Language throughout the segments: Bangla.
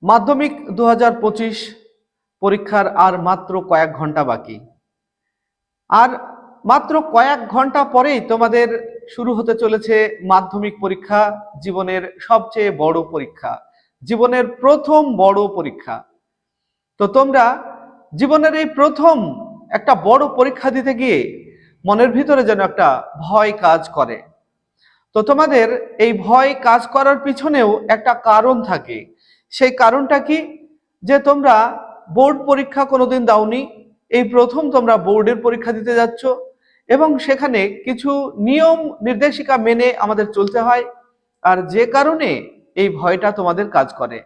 মাধ্যমিক 2025 পরীক্ষার আর মাত্র কয়েক ঘন্টা বাকি। আর মাত্র কয়েক ঘন্টা পরেই তোমাদের শুরু হতে চলেছে মাধ্যমিক পরীক্ষা, জীবনের সবচেয়ে বড় পরীক্ষা, জীবনের প্রথম বড় পরীক্ষা। তো তোমরা জীবনের এই প্রথম একটা বড় পরীক্ষা দিতে গিয়ে মনের ভিতরে যেন একটা ভয় কাজ করে। তো তোমাদের এই ভয় কাজ করার পিছনেও একটা কারণ থাকে। সেই কারণটা কি? যে তোমরা বোর্ড পরীক্ষা কোনোদিন দাওনি, এই প্রথম তোমরা বোর্ডের পরীক্ষা দিতে যাচ্ছ এবং সেখানে কিছু নিয়ম নির্দেশিকা মেনে আমাদের চলতে হয়। আর যে কারণে এই ভয়টা তোমাদের কাজ করে।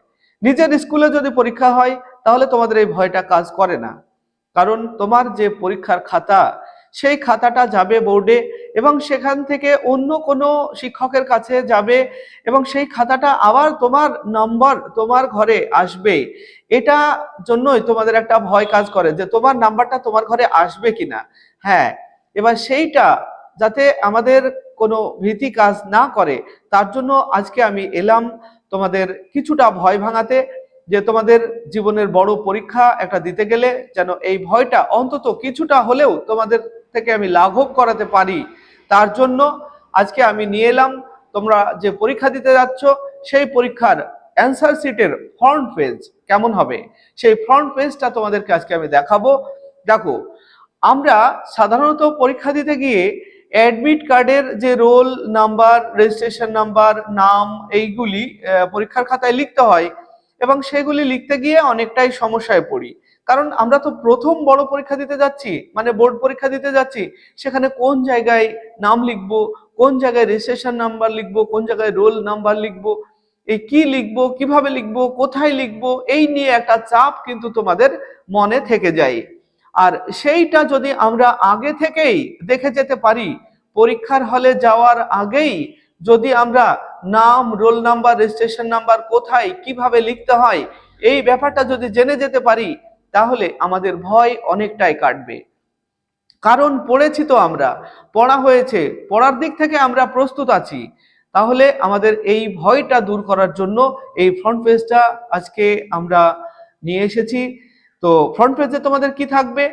নিজের স্কুলে যদি পরীক্ষা হয় তাহলে তোমাদের এই ভয়টা কাজ করে না, কারণ তোমার যে পরীক্ষার খাতা, সেই খাতাটা যাবে বোর্ডে এবং সেখান থেকে অন্য কোনো শিক্ষকের কাছে যাবে এবং সেই খাতাটা আবার তোমার নাম্বার তোমার ঘরে আসবে। এটা জন্যই তোমাদের একটা ভয় কাজ করে যে তোমার নাম্বারটা তোমার ঘরে আসবে কিনা। হ্যাঁ, এবার সেইটা যাতে আমাদের কোনো ভীতি কাজ না করে, তার জন্য আজকে আমি এলাম তোমাদের কিছুটা ভয় ভাঙাতে, যে তোমাদের জীবনের বড় পরীক্ষা একটা দিতে গেলে যেন এই ভয়টা অন্তত কিছুটা হলেও তোমাদের থেকে আমি লাঘব করাতে পারি। তার জন্য আজকে আমি নিয়ে এলাম, তোমরা যে পরীক্ষা দিতে যাচ্ছ সেই পরীক্ষার অ্যান্সার শিটের ফ্রন্ট পেজ কেমন হবে, সেই ফ্রন্ট পেজটা তোমাদেরকে আজকে আমি দেখাবো। দেখো, আমরা সাধারণত পরীক্ষা দিতে গিয়ে অ্যাডমিট কার্ডের যে রোল নাম্বার, রেজিস্ট্রেশন নাম্বার, নাম, এইগুলি পরীক্ষার খাতায় লিখতে হয় এবং সেগুলি লিখতে গিয়ে অনেকটাই সমস্যায় পড়ি। কারণ আমরা তো প্রথম বড় পরীক্ষা দিতে যাচ্ছি, মানে বোর্ড পরীক্ষা দিতে যাচ্ছি। সেখানে কোন জায়গায় নাম লিখবো, কোন জায়গায় রেজিস্ট্রেশন নাম্বার লিখবো, কোন জায়গায় রোল নাম্বার লিখবো, এই কি লিখবো, কিভাবে লিখবো, কোথায় লিখবো, এই নিয়ে একটা চাপ কিন্তু তোমাদের মনে থেকে যায়। আর সেইটা যদি আমরা আগে থেকেই দেখে যেতে পারি, পরীক্ষার হলে যাওয়ার আগেই যদি আমরা নাম, রোল নাম্বার, রেজিস্ট্রেশন নাম্বার কোথায় কিভাবে লিখতে হয় এই ব্যাপারটা যদি জেনে যেতে পারি, তাহলে আমাদের ভয় অনেকটাই কাটবে। কারণ পড়েছি তো, আমরা পড়া হয়েছে, পড়ার দিক থেকে আমরা প্রস্তুত আছি। তাহলে আমাদের এই ভয়টা দূর করার জন্য এই ফ্রন্ট পেজটা আজকে আমরা নিয়ে এসেছি। তো ফ্রন্ট পেজে তোমাদের কি থাকবে?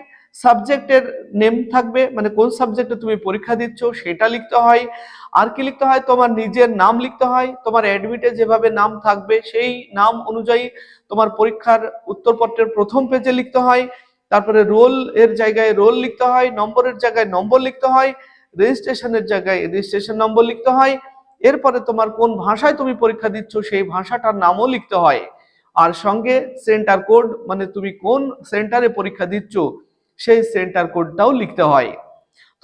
সাবজেক্টের নেম থাকবে, মানে কোন সাবজেক্টে তুমি পরীক্ষা দিচ্ছ সেটা লিখতে হয়। আর কি লিখতে হয়? তোমার নিজের নাম লিখতে হয়, তোমার অ্যাডমিটে যেভাবে নাম থাকবে সেই নাম অনুযায়ী তোমার পরীক্ষার উত্তরপত্রের প্রথম পেজে লিখতে হয়। তারপরে রোল এর জায়গায় রোল লিখতে হয়, নম্বরের জায়গায় নম্বর লিখতে হয়, রেজিস্ট্রেশনের জায়গায় রেজিস্ট্রেশন নম্বর লিখতে হয়। এরপরে তোমার কোন ভাষায় তুমি পরীক্ষা দিচ্ছ সেই ভাষাটার নামও লিখতে হয়। আর সঙ্গে সেন্টার কোড, মানে তুমি কোন সেন্টারে পরীক্ষা দিচ্ছ সেই সেন্টার কোডটাও লিখতে হয়।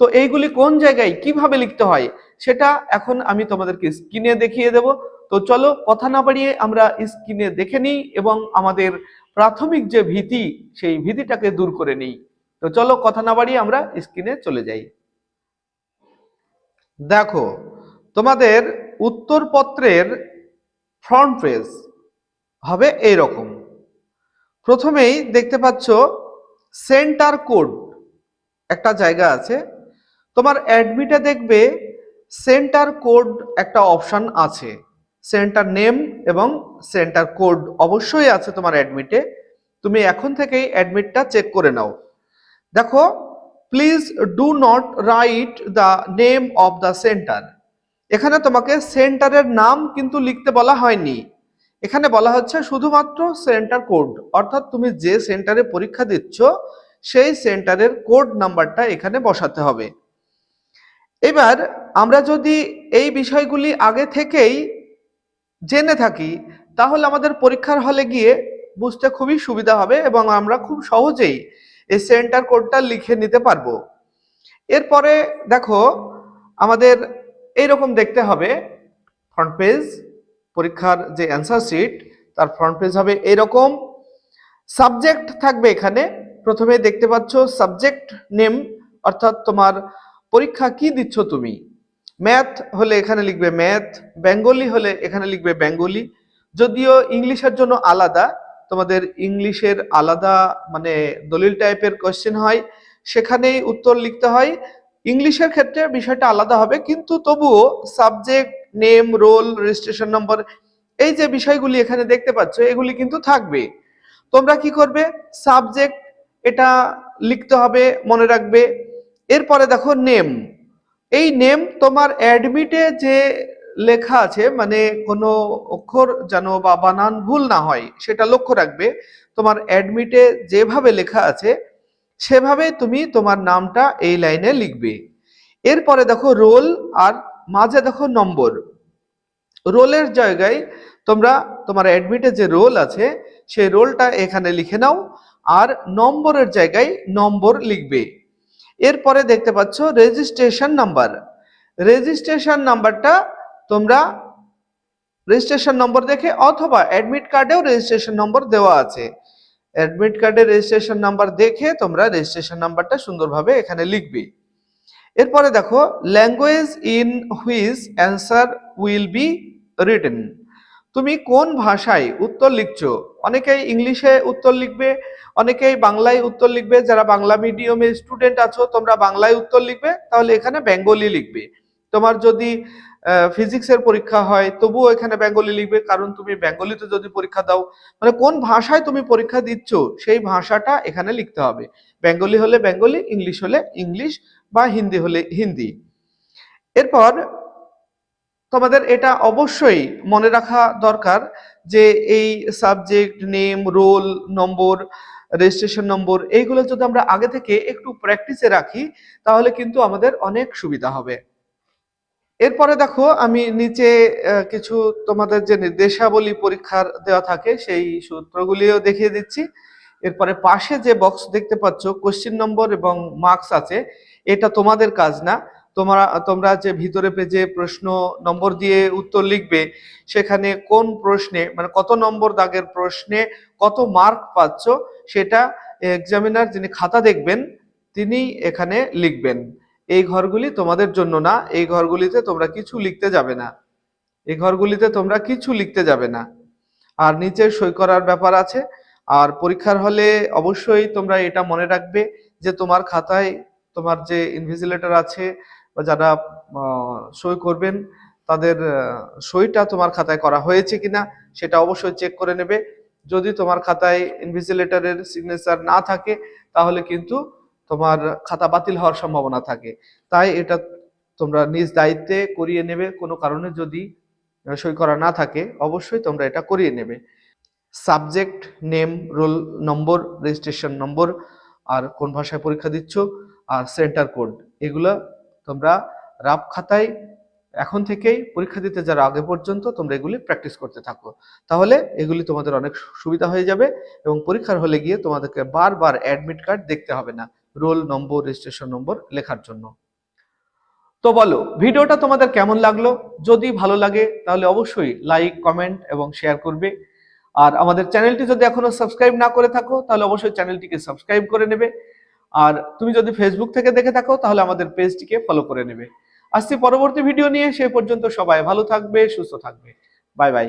তো এইগুলি কোন জায়গায় কিভাবে লিখতে হয় সেটা এখন আমি তোমাদেরকে স্ক্রিনে দেখিয়ে দেব। তো চলো কথা না বাড়িয়ে আমরা স্ক্রিনে দেখে নিই এবং আমাদের প্রাথমিক যে ভীতি সেই ভীতিটাকে দূর করে নিই। তো চলো কথা না বাড়িয়ে আমরা স্ক্রিনে চলে যাই। দেখো, তোমাদের উত্তরপত্রের ফ্রন্ট পেজ হবে এইরকম। প্রথমেই দেখতে পাচ্ছ সেন্টার কোড একটা জায়গা আছে। তোমার অ্যাডমিটে দেখবে সেন্টার কোড একটা অপশন আছে। সেন্টার নেম এবং সেন্টার কোড অবশ্যই আছে তোমার অ্যাডমিটে। তুমি এখন থেকেই অ্যাডমিটটা চেক করে নাও। দেখো, please do not write the name of the centre. এখানে তোমাকে সেন্টারের নাম কিন্তু লিখতে বলা হয়নি, এখানে বলা হচ্ছে শুধুমাত্র সেন্টার কোড, অর্থাৎ তুমি যে সেন্টারে পরীক্ষা দিচ্ছ সেই সেন্টারের কোড নাম্বারটা এখানে বসাতে হবে। এবার আমরা যদি এই বিষয়গুলি আগে থেকেই জেনে থাকি তাহলে আমাদের পরীক্ষার হলে গিয়ে বুঝতে খুবই সুবিধা হবে এবং আমরা খুব সহজেই এই সেন্টার কোডটা লিখে নিতে পারবো। এরপরে দেখো, আমাদের এইরকম দেখতে হবে ফ্রন্ট পেজ। পরীক্ষার যে অ্যান্সার শিট তার ফ্রন্ট পেজ হবে এরকম। সাবজেক্ট থাকবে এখানে। প্রথমে দেখতে পাচ্ছ সাবজেক্ট নেম, অর্থাৎ তোমার পরীক্ষা কি দিচ্ছ তুমি। ম্যাথ হলে এখানে লিখবে ম্যাথ, বেঙ্গলি হলে এখানে লিখবে বেঙ্গলি। যদিও ইংলিশের জন্য আলাদা, তোমাদের ইংলিশের আলাদা মানে দলিল টাইপের কোশ্চেন হয়, সেখানেই উত্তর লিখতে হয়। ইংলিশের ক্ষেত্রে বিষয়টা আলাদা হবে, কিন্তু তবুও subject name, roll, registration number এই যে বিষয়গুলি এখানে দেখতে পাচ্ছ এগুলি কিন্তু থাকবে। তোমরা কি করবে, সাবজেক্ট এটা লিখতে হবে, মনে রাখবে। এরপরে দেখো নেম, এই নেম তোমার অ্যাডমিটে যে লেখা আছে মানে কোনো অক্ষর যেন বা বানান ভুল না হয় সেটা লক্ষ্য রাখবে। তোমার অ্যাডমিটে যেভাবে লেখা আছে সেভাবে তুমি তোমার নামটা এই লাইনে লিখবে। এরপরে দেখো রোল, আর মাঝে দেখো নম্বর। রোলের জায়গায় তোমরা তোমার অ্যাডমিটে যে রোল আছে সেই রোলটা এখানে লিখে নাও, আর নম্বরের জায়গায় নম্বর লিখবে। এরপরে দেখতে পাচ্ছ রেজিস্ট্রেশন নাম্বার। রেজিস্ট্রেশন নাম্বারটা তোমরা রেজিস্ট্রেশন নম্বর দেখে, অথবা অ্যাডমিট কার্ডেও রেজিস্ট্রেশন নম্বর দেওয়া আছে, অ্যাডমিট কার্ডের রেজিস্ট্রেশন নাম্বার দেখে তোমরা রেজিস্ট্রেশন নাম্বারটা সুন্দরভাবে এখানে লিখবে। এরপরে দেখো language in which answer will be written, তুমি কোন ভাষায় উত্তর লিখছো। অনেকেই ইংলিশে উত্তর লিখবে, অনেকেই বাংলায় উত্তর লিখবে। যারা বাংলা মিডিয়ামের স্টুডেন্ট আছো তোমরা বাংলায় উত্তর লিখবে, তাহলে এখানে বেঙ্গলি লিখবে। তোমার যদি ফিজিক্সের পরীক্ষা হয় তবুও এখানে বেঙ্গলি লিখবে, কারণ তুমি বেঙ্গলিতে যদি পরীক্ষা দাও, মানে কোন ভাষায় তুমি পরীক্ষা দিচ্ছ সেই ভাষাটা এখানে লিখতে হবে। বেঙ্গলি হলে বেঙ্গলি, ইংলিশ হলে ইংলিশ, বা হিন্দি হলে হিন্দি। এরপর তোমাদের এটা অবশ্যই মনে রাখা দরকার যে এই subject, name, roll number, registration নম্বর এইগুলো যদি আমরা আগে থেকে একটু প্র্যাকটিসে রাখি তাহলে কিন্তু আমাদের অনেক সুবিধা হবে। এরপরে দেখো আমি নিচে কিছু তোমাদের যে নির্দেশাবলী পরীক্ষার দেওয়া থাকে সেই সূত্রগুলিও দেখিয়ে দিচ্ছি। এরপরে পাশে যে বক্স দেখতে পাচ্ছ কোশ্চেন নম্বর এবং মার্কস আছে, এটা তোমাদের কাজ না। তোমরা যে ভিতরে পেজে প্রশ্ন নম্বর দিয়ে উত্তর লিখবে, সেখানে কোন প্রশ্নে মানে কত নম্বর দাগের প্রশ্নে কত মার্ক পাচ্ছ সেটা এক্সামিনার যিনি খাতা দেখবেন তিনি এখানে লিখবেন। এই ঘরগুলি তোমাদের জন্য না, এই ঘরগুলিতে তোমরা কিছু লিখতে যাবে না, এই ঘরগুলিতে তোমরা কিছু লিখতে যাবে না। আর নিচে সই করার ব্যাপার আছে। আর পরীক্ষার হলে অবশ্যই তোমরা এটা মনে রাখবে যে তোমার খাতায় তোমার যে ইনভিজিলেটর আছে বা যারা সই করবেন তাদের সইটা তোমার খাতায় করা হয়েছে কিনা সেটা অবশ্যই চেক করে নেবে। যদি তোমার খাতায় ইনভিজিলেটরের সিগনেচার না থাকে তাহলে কিন্তু তোমার খাতা বাতিল হওয়ার সম্ভাবনা থাকে। তাই এটা তোমরা নিজ দায়িত্বে করিয়ে নেবে। কোনো কারণে যদি সই করা না থাকে অবশ্যই তোমরা এটা করিয়ে নেবে। Subject, name, roll number, registration number, আর কোন ভাষায় পরীক্ষা দিচ্ছ, আর সেন্টার কোড, এগুলো তোমরা রাফ খাতায় এখন থেকেই পরীক্ষা দিতে যারা আগে পর্যন্ত তোমরা এগুলি প্র্যাকটিস করতে থাকো, তাহলে এগুলি তোমাদের অনেক সুবিধা হয়ে যাবে এবং পরীক্ষার হলে গিয়ে তোমাদেরকে বারবার অ্যাডমিট কার্ড দেখতে হবে না রোল নম্বর, রেজিস্ট্রেশন নম্বর লেখার জন্য। তো বলো ভিডিওটা তোমাদের কেমন লাগলো? যদি ভালো লাগে তাহলে অবশ্যই লাইক, কমেন্ট এবং শেয়ার করবে। আর আমাদের চ্যানেলটি যদি এখনো সাবস্ক্রাইব না করে থাকো তাহলে অবশ্যই চ্যানেলটিকে সাবস্ক্রাইব করে নেবে। আর তুমি যদি ফেসবুক থেকে দেখে থাকো তাহলে আমাদের পেজটিকে ফলো করে নেবে। আসছি পরবর্তী ভিডিও নিয়ে, সেই পর্যন্ত সবাই ভালো থাকবে, সুস্থ থাকবে। Bye bye.